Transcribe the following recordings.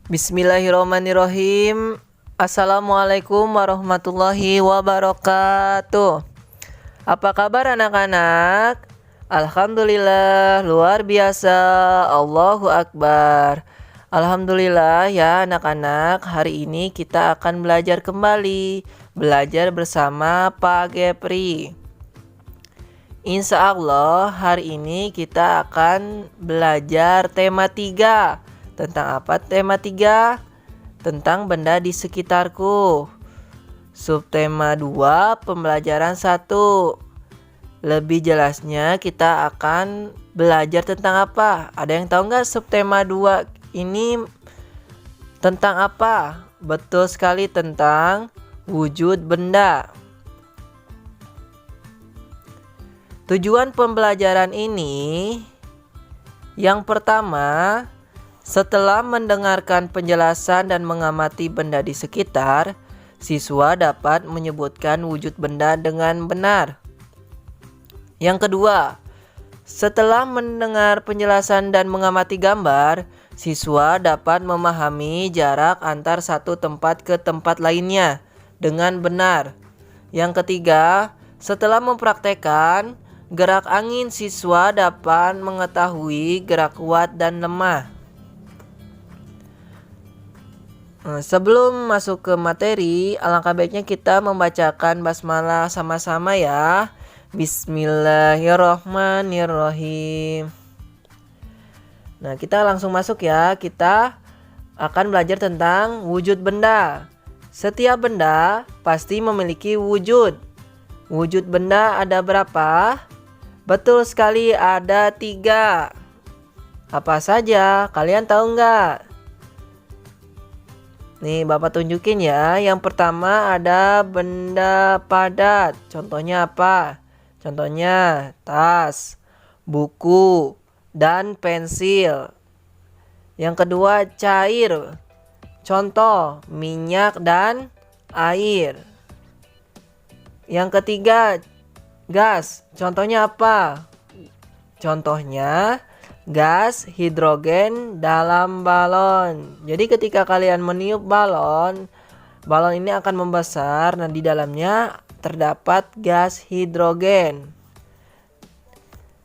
Bismillahirrahmanirrahim. Assalamualaikum warahmatullahi wabarakatuh. Apa kabar anak-anak? Alhamdulillah, luar biasa. Allahu Akbar. Alhamdulillah ya anak-anak, hari ini kita akan belajar kembali. Belajar bersama Pak Gepri. Insya Allah hari ini kita akan belajar tema 3. Tentang apa tema 3? Tentang benda di sekitarku. Subtema 2, pembelajaran 1. Lebih jelasnya kita akan belajar tentang apa? Ada yang tahu nggak subtema 2 ini tentang apa? Betul sekali, tentang wujud benda. Tujuan pembelajaran ini yang pertama, setelah mendengarkan penjelasan dan mengamati benda di sekitar, siswa dapat menyebutkan wujud benda dengan benar. Yang kedua, setelah mendengar penjelasan dan mengamati gambar, siswa dapat memahami jarak antar satu tempat ke tempat lainnya dengan benar. Yang ketiga, setelah mempraktekkan gerak angin, siswa dapat mengetahui gerak kuat dan lemah. Sebelum masuk ke materi, alangkah baiknya kita membacakan basmalah sama-sama ya. Bismillahirrahmanirrahim. Nah, kita langsung masuk ya. Kita akan belajar tentang wujud benda. Setiap benda pasti memiliki wujud. Wujud benda ada berapa? Betul sekali, ada 3. Apa saja? Kalian tahu nggak? Nih, Bapak tunjukin ya. Yang pertama ada benda padat. Contohnya apa? Contohnya tas, buku, dan pensil. Yang kedua cair. Contoh minyak dan air. Yang ketiga gas. Contohnya apa? Contohnya gas hidrogen dalam balon. Jadi ketika kalian meniup balon, balon ini akan membesar. Nah, di dalamnya terdapat gas hidrogen.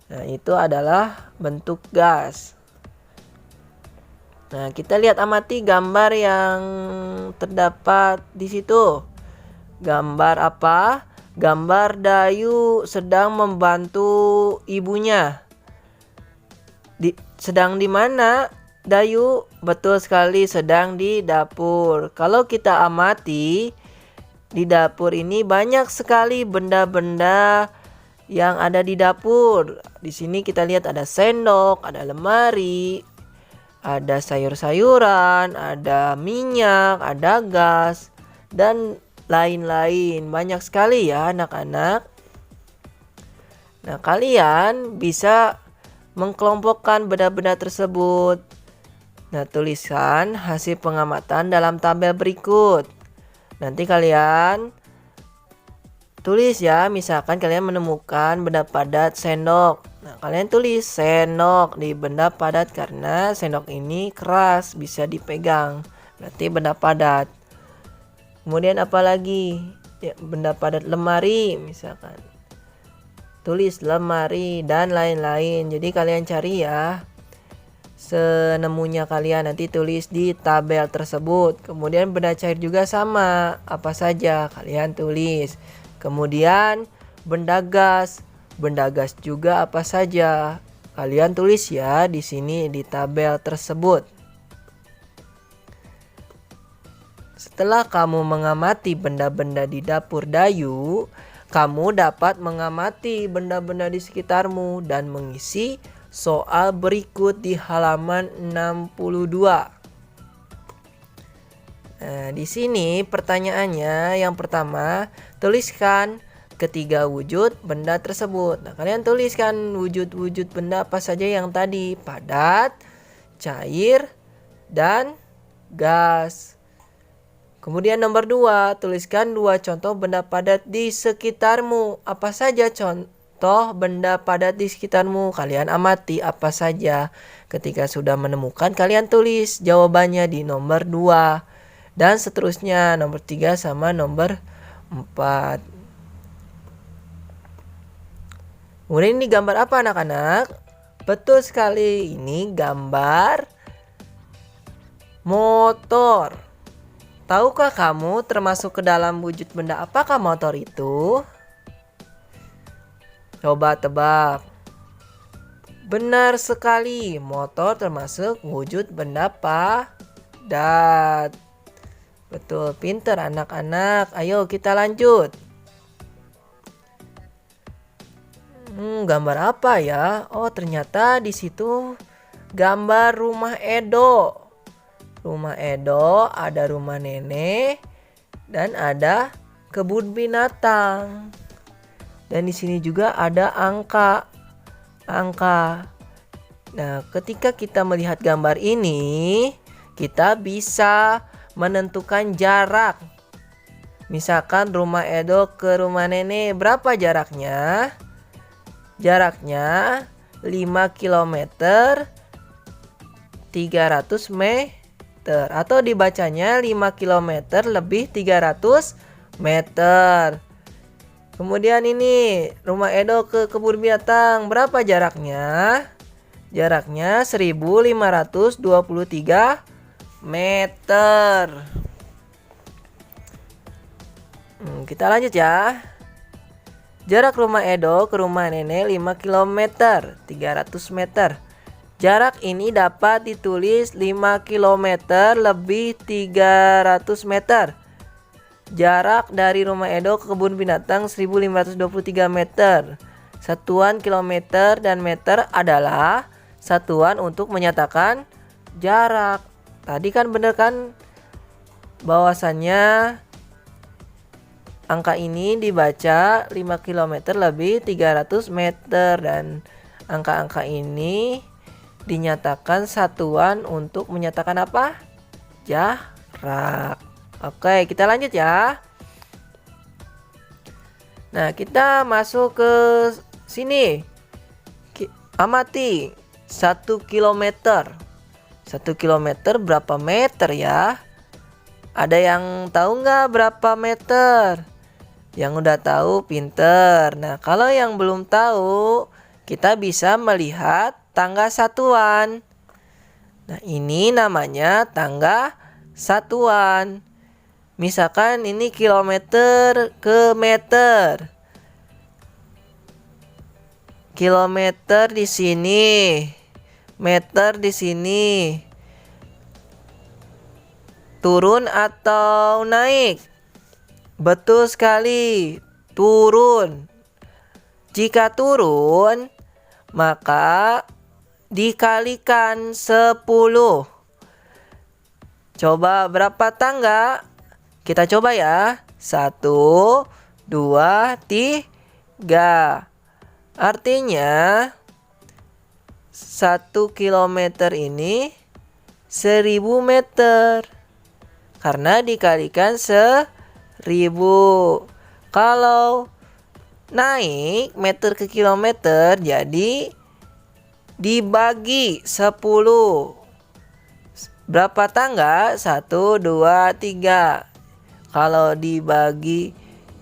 Nah, itu adalah bentuk gas. Nah, kita lihat amati gambar yang terdapat di situ. Gambar apa? Gambar Dayu sedang membantu ibunya. Sedang di mana Dayu? Betul sekali, sedang di dapur. Kalau kita amati, di dapur ini banyak sekali benda-benda yang ada di dapur. Di sini kita lihat ada sendok, ada lemari, ada sayur-sayuran, ada minyak, ada gas, dan lain-lain. Banyak sekali ya anak-anak. Nah, kalian bisa mengkelompokkan benda-benda tersebut. Nah, tuliskan hasil pengamatan dalam tabel berikut. Nanti kalian tulis ya, misalkan kalian menemukan benda padat sendok. Nah, kalian tulis sendok di benda padat karena sendok ini keras, bisa dipegang. Berarti benda padat. Kemudian apa lagi? Ya, benda padat lemari misalkan. Tulis lemari dan lain-lain. Jadi kalian cari ya. Senemunya kalian nanti tulis di tabel tersebut. Kemudian benda cair juga sama, apa saja kalian tulis. Kemudian benda gas juga apa saja kalian tulis ya di sini di tabel tersebut. Setelah kamu mengamati benda-benda di dapur Dayu, kamu dapat mengamati benda-benda di sekitarmu dan mengisi soal berikut di halaman 62. Nah, di sini pertanyaannya yang pertama, tuliskan ketiga wujud benda tersebut. Nah, kalian tuliskan wujud-wujud benda apa saja yang tadi, padat, cair, dan gas. Kemudian nomor 2, tuliskan 2 contoh benda padat di sekitarmu. Apa saja contoh benda padat di sekitarmu. Kalian amati apa saja. Ketika sudah menemukan, kalian tulis jawabannya di nomor 2. Dan seterusnya, nomor 3 sama nomor 4. Kemudian ini gambar apa anak-anak? Betul sekali, ini gambar motor. Tahukah kamu termasuk ke dalam wujud benda apakah motor itu? Coba tebak. Benar sekali, motor termasuk wujud benda padat. Betul, pinter anak-anak. Ayo kita lanjut. Gambar apa ya? Oh, ternyata di situ gambar rumah Edo. Rumah Edo, ada rumah nenek, dan ada kebun binatang. Dan di sini juga ada angka. Nah, ketika kita melihat gambar ini, kita bisa menentukan jarak. Misalkan rumah Edo ke rumah nenek, berapa jaraknya? Jaraknya 5 km 300 meter. Atau dibacanya 5 km lebih 300 meter. Kemudian ini rumah Edo ke kebun binatang, berapa jaraknya? Jaraknya 1523 meter. Kita lanjut ya. Jarak rumah Edo ke rumah nenek 5 km 300 meter. Jarak ini dapat ditulis 5 km lebih 300 meter. Jarak dari rumah Edo ke kebun binatang 1523 meter. Satuan kilometer dan meter adalah satuan untuk menyatakan jarak. Tadi kan bener kan bahwasannya angka ini dibaca 5 km lebih 300 meter. Dan angka-angka ini dinyatakan satuan untuk menyatakan apa? Jarak. Oke, kita lanjut ya. Nah, kita masuk ke sini. Amati 1 km. 1 km berapa meter ya? Ada yang tahu nggak berapa meter? Yang udah tahu pinter. Nah, kalau yang belum tahu, kita bisa melihat tangga satuan. Nah, ini namanya tangga satuan. Misalkan ini kilometer ke meter. Kilometer di sini, meter di sini. Turun atau naik? Betul sekali, turun. Jika turun, maka dikalikan 10. Coba berapa tangga? Kita coba ya. 1, 2, 3. Artinya 1 kilometer ini 1000 meter. Karena dikalikan 1000. Kalau naik meter ke kilometer, jadi dibagi 10. Berapa tangga? 1, 2, 3. Kalau dibagi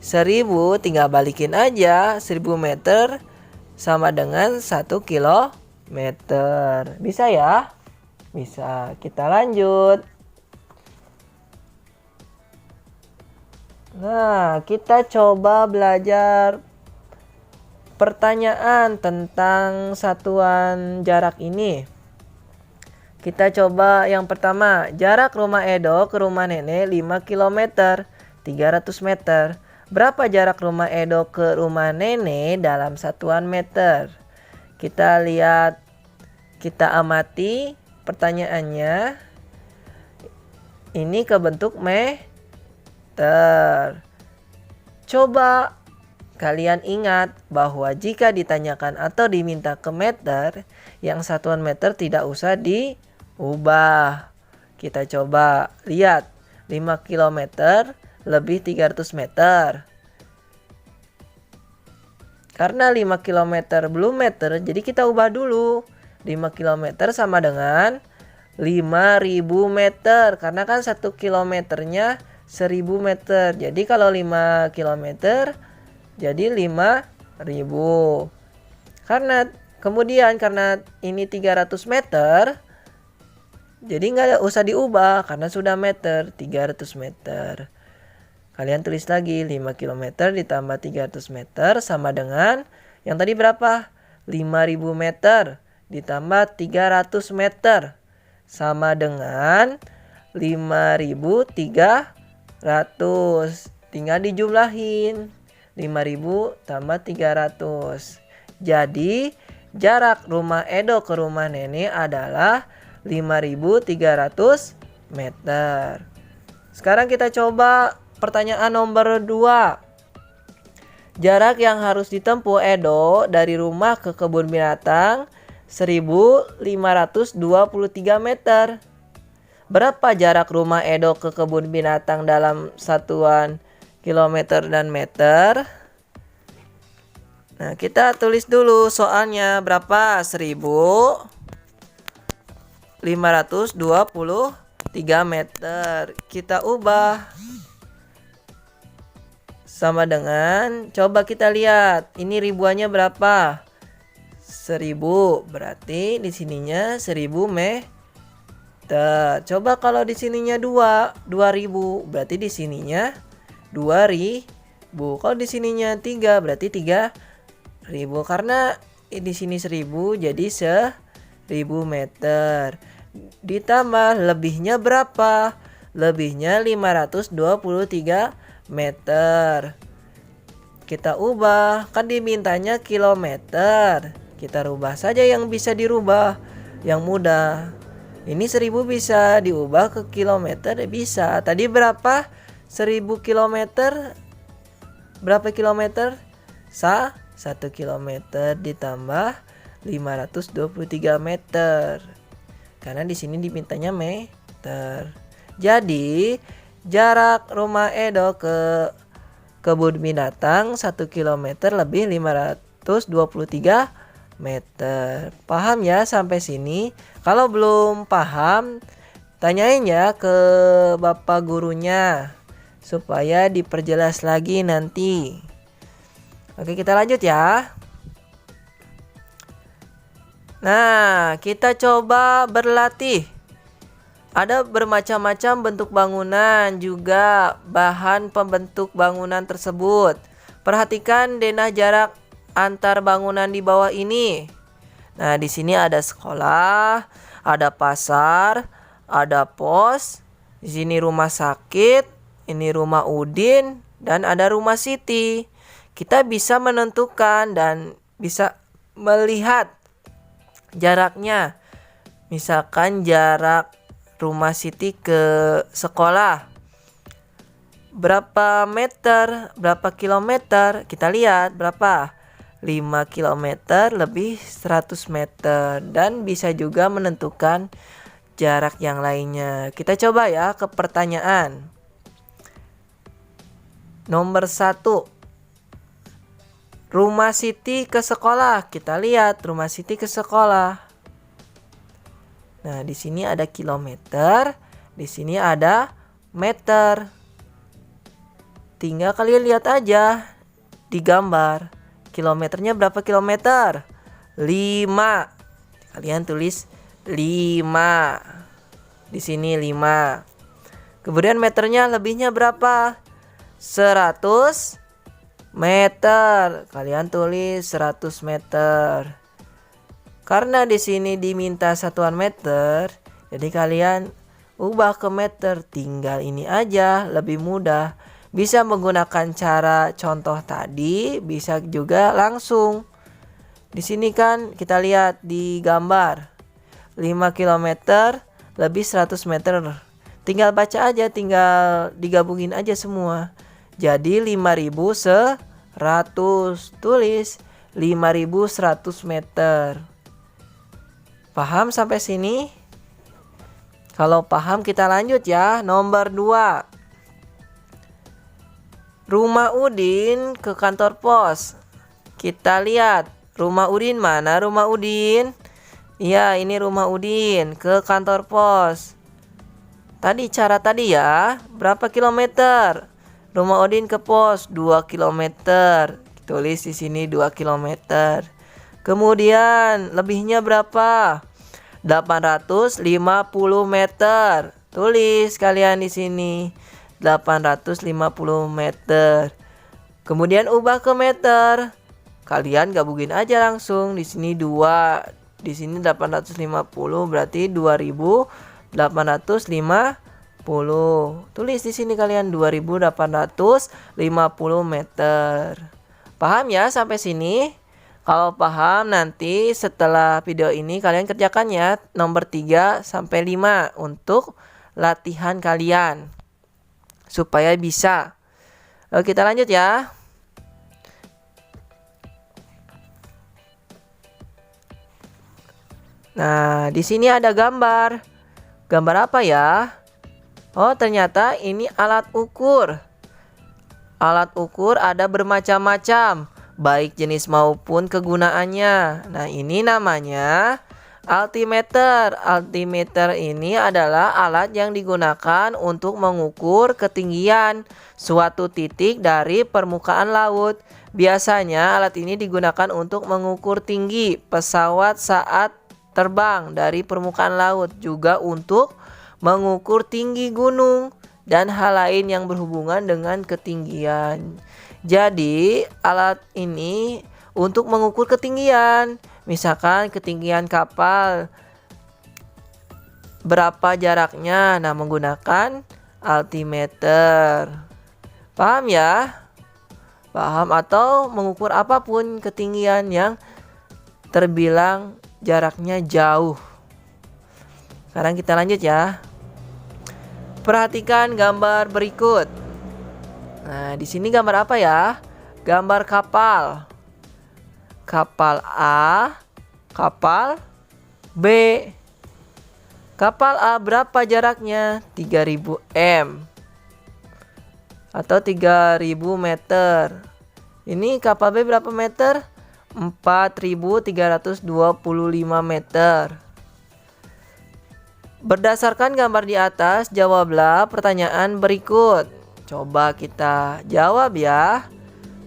1000, tinggal balikin aja. 1000 meter sama dengan 1 kilometer. Bisa ya? Bisa. Kita lanjut. Nah, kita coba belajar pertanyaan tentang satuan jarak ini. Kita coba yang pertama, jarak rumah Edo ke rumah nenek 5 km 300 meter. Berapa jarak rumah Edo ke rumah nenek dalam satuan meter? Kita lihat, kita amati pertanyaannya. Ini kebentuk meter. Coba kalian ingat bahwa jika ditanyakan atau diminta ke meter, yang satuan meter tidak usah diubah. Kita coba lihat, 5 km lebih 300 meter. Karena 5 km belum meter, jadi kita ubah dulu. 5 km sama dengan 5.000 meter. Karena kan 1 kilometernya 1.000 meter. Jadi kalau 5 kilometer jadi 5.000. Karena ini 300 meter, jadi nggak usah diubah karena sudah meter, 300 meter. Kalian tulis lagi 5 km ditambah 300 meter sama dengan yang tadi berapa? 5.000 meter ditambah 300 meter sama dengan 5.300. Tinggal dijumlahin. 5.000 tambah 300. Jadi jarak rumah Edo ke rumah Nenek adalah 5.300 meter. Sekarang kita coba pertanyaan nomor 2. Jarak yang harus ditempuh Edo dari rumah ke kebun binatang 1.523 meter. Berapa jarak rumah Edo ke kebun binatang dalam satuan kilometer dan meter? Nah, kita tulis dulu soalnya berapa? 1.523 meter. Kita ubah sama dengan, coba kita lihat, ini ribuannya berapa? 1.000, berarti di sininya 1.000 meter. Coba kalau di sininya 2.000, berarti di sininya 2.000. Kalau di sininya 3, berarti 3.000. Karena di sini 1.000, jadi 1.000 meter. Ditambah lebihnya berapa? Lebihnya 523 meter. Kita ubah, kan dimintanya kilometer. Kita rubah saja yang bisa dirubah, yang mudah. Ini 1.000 bisa diubah ke kilometer, bisa. Tadi berapa? 1.000 kilometer. Berapa kilometer? 1 kilometer ditambah 523 meter. Karena di sini dimintanya meter. Jadi jarak rumah Edo ke kebun binatang 1 kilometer lebih 523 meter. Paham ya sampai sini? Kalau belum paham, tanyain ya ke bapak gurunya supaya diperjelas lagi nanti. Oke, kita lanjut ya. Nah, kita coba berlatih. Ada bermacam-macam bentuk bangunan, juga bahan pembentuk bangunan tersebut. Perhatikan denah jarak antar bangunan di bawah ini. Nah, di sini ada sekolah, ada pasar, ada pos, di sini rumah sakit, ini rumah Udin, dan ada rumah Siti. Kita bisa menentukan dan bisa melihat jaraknya. Misalkan jarak rumah Siti ke sekolah berapa meter, berapa kilometer? Kita lihat berapa? 5 kilometer lebih 100 meter. Dan bisa juga menentukan jarak yang lainnya. Kita coba ya ke pertanyaan nomor 1. Rumah Siti ke sekolah. Kita lihat rumah Siti ke sekolah. Nah, di sini ada kilometer, di sini ada meter. Tinggal kalian lihat aja di gambar. Kilometernya berapa kilometer? 5. Kalian tulis 5. Di sini 5. Kemudian meternya lebihnya berapa? 100 meter. Kalian tulis 100 meter. Karena di sini diminta satuan meter, jadi kalian ubah ke meter. Tinggal ini aja, lebih mudah. Bisa menggunakan cara contoh tadi, bisa juga langsung. Di sini kan kita lihat di gambar 5 km lebih 100 meter. Tinggal baca aja, tinggal digabungin aja semua. Jadi 5.100. Tulis 5.100 meter. Paham sampai sini? Kalau paham kita lanjut ya. Nomor 2. Rumah Udin ke kantor pos. Kita lihat rumah Udin. Mana rumah Udin? Iya, ini rumah Udin. Ke kantor pos. Cara tadi ya, berapa kilometer? Rumah Udin ke pos 2 kilometer. Tulis di sini 2 kilometer. Kemudian lebihnya berapa? 850 meter. Tulis kalian di sini 850 meter. Kemudian ubah ke meter. Kalian gabungin aja langsung. Di sini 2, di sini 850 berarti 2850. Tulis di sini kalian 2850 meter. Paham ya sampai sini? Kalau paham, nanti setelah video ini kalian kerjakan ya nomor 3 sampai 5 untuk latihan kalian supaya bisa. Oke, kita lanjut ya. Nah, di sini ada gambar. Gambar apa ya? Oh, ternyata ini alat ukur. Alat ukur ada bermacam-macam, baik jenis maupun kegunaannya. Nah, ini namanya altimeter. Altimeter ini adalah alat yang digunakan untuk mengukur ketinggian suatu titik dari permukaan laut. Biasanya alat ini digunakan untuk mengukur tinggi pesawat saat terbang dari permukaan laut, juga untuk mengukur tinggi gunung dan hal lain yang berhubungan dengan ketinggian. Jadi alat ini untuk mengukur ketinggian, misalkan ketinggian kapal berapa jaraknya, nah menggunakan altimeter. Paham ya? Paham, atau mengukur apapun ketinggian yang terbilang jaraknya jauh. Sekarang kita lanjut ya. Perhatikan gambar berikut. Nah, di sini gambar apa ya? Gambar kapal. Kapal A, kapal B. Kapal A berapa jaraknya? 3000 m atau 3000 meter. Ini kapal B berapa meter? 4325 meter. Berdasarkan gambar di atas, jawablah pertanyaan berikut. Coba kita jawab ya.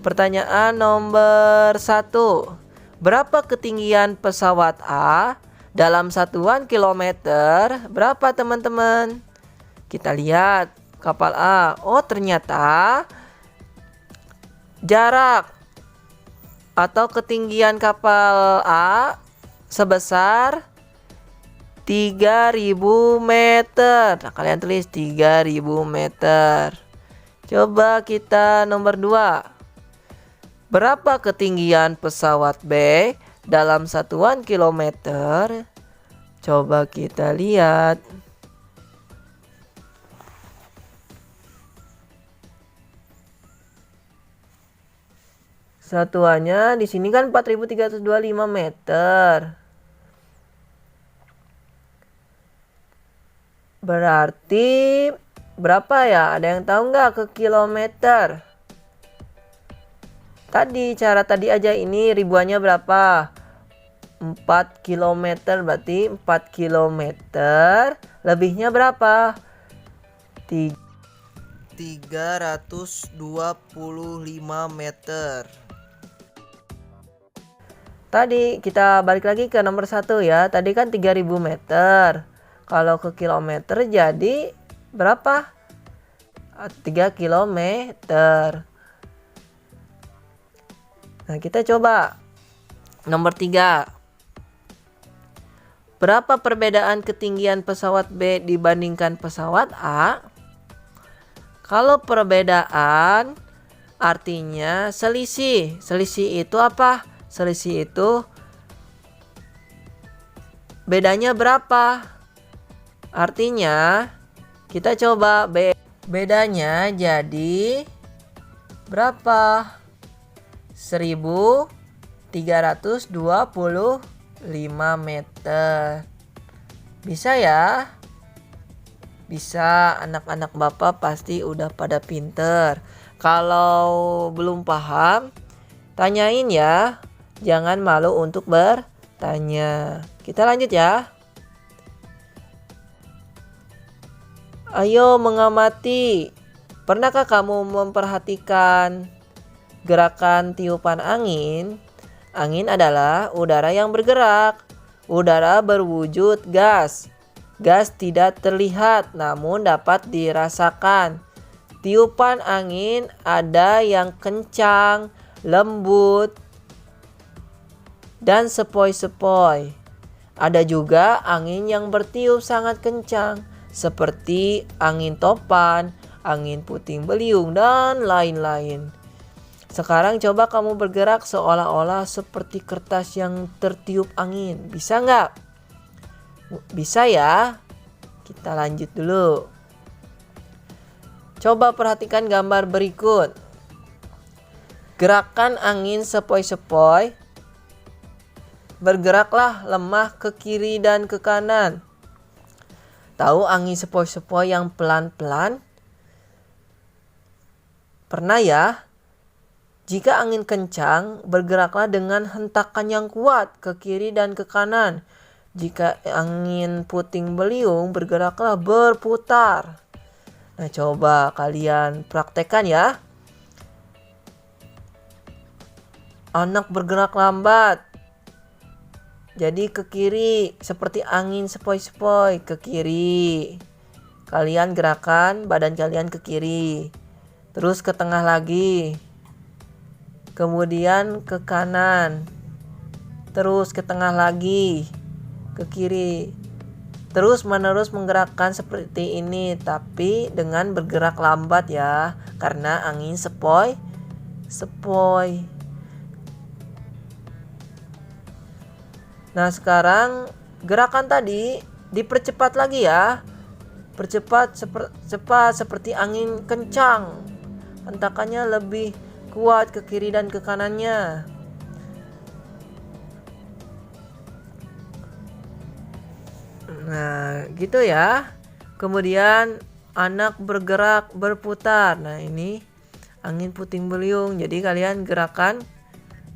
Pertanyaan nomor 1. Berapa ketinggian pesawat A dalam satuan kilometer? Berapa teman-teman? Kita lihat kapal A. Oh, ternyata jarak atau ketinggian kapal A sebesar 3000 meter. Nah, kalian tulis 3000 meter. Coba kita nomor 2. Berapa ketinggian pesawat B dalam satuan kilometer? Coba kita lihat. Satuannya di sini kan 4325 meter. Berarti berapa ya? Ada yang tahu nggak ke kilometer? Cara tadi aja ini ribuannya berapa? 4 kilometer, berarti 4 kilometer. Lebihnya berapa? 325 meter. Tadi kita balik lagi ke nomor 1 ya. Tadi kan 3000 meter. Kalau ke kilometer jadi berapa? 3 kilometer. Nah, kita coba nomor 3. Berapa perbedaan ketinggian pesawat B dibandingkan pesawat A? Kalau perbedaan artinya selisih. Selisih itu apa? Selisih itu bedanya berapa? Artinya kita coba bedanya jadi berapa? 1325 meter. Bisa ya? Bisa, anak-anak Bapak pasti udah pada pinter. Kalau belum paham, Tanyain ya, jangan malu untuk bertanya. Kita lanjut ya. Ayo mengamati. Pernahkah kamu memperhatikan gerakan tiupan angin? Angin adalah udara yang bergerak. Udara berwujud gas. Gas tidak terlihat namun dapat dirasakan. Tiupan angin ada yang kencang, lembut, dan sepoi-sepoi. Ada juga angin yang bertiup sangat kencang, seperti angin topan, angin puting beliung, dan lain-lain. Sekarang coba kamu bergerak seolah-olah seperti kertas yang tertiup angin. Bisa nggak? Bisa ya? Kita lanjut dulu. Coba perhatikan gambar berikut. Gerakan angin sepoi-sepoi. Bergeraklah lemah ke kiri dan ke kanan. Tahu angin sepoi-sepoi yang pelan-pelan? Pernah ya? Jika angin kencang, bergeraklah dengan hentakan yang kuat ke kiri dan ke kanan. Jika angin puting beliung, bergeraklah berputar. Nah, coba kalian praktekkan ya. Anak bergerak lambat. Jadi ke kiri, seperti angin sepoi-sepoi ke kiri. Kalian gerakan badan kalian ke kiri. Terus ke tengah lagi. Kemudian ke kanan. Terus ke tengah lagi. Ke kiri. Terus menerus menggerakkan seperti ini, tapi dengan bergerak lambat ya, karena angin sepoi-sepoi. Nah, sekarang gerakan tadi dipercepat lagi ya. Percepat cepat seperti angin kencang. Hentakannya lebih kuat ke kiri dan ke kanannya. Nah, gitu ya. Kemudian anak bergerak berputar. Nah, ini angin puting beliung. Jadi kalian gerakan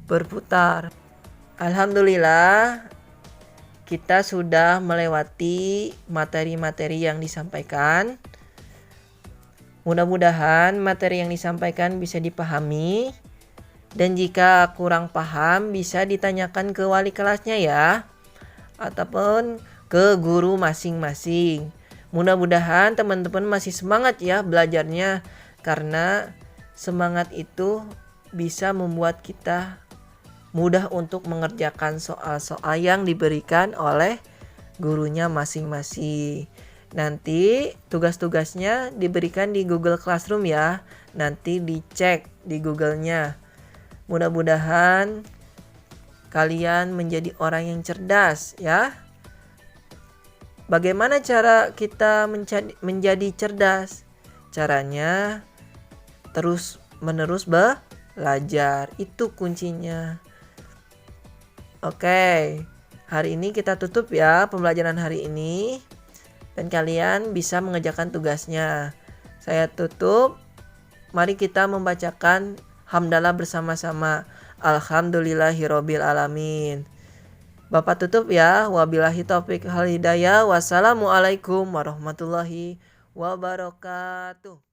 berputar. Alhamdulillah, kita sudah melewati materi-materi yang disampaikan. Mudah-mudahan materi yang disampaikan bisa dipahami. Dan jika kurang paham bisa ditanyakan ke wali kelasnya ya. Ataupun ke guru masing-masing. Mudah-mudahan teman-teman masih semangat ya belajarnya, karena semangat itu bisa membuat kita mudah untuk mengerjakan soal-soal yang diberikan oleh gurunya masing-masing. Nanti tugas-tugasnya diberikan di Google Classroom ya. Nanti dicek di Google-nya. Mudah-mudahan kalian menjadi orang yang cerdas ya. Bagaimana cara kita menjadi cerdas? Caranya terus-menerus belajar. Itu kuncinya. Oke, hari ini kita tutup ya pembelajaran hari ini. Dan kalian bisa mengerjakan tugasnya. Saya tutup. Mari kita membacakan hamdalah bersama-sama. Alhamdulillahirabbil alamin. Bapak tutup ya. Wabillahi taufik wal hidayah. Wassalamualaikum warahmatullahi wabarakatuh.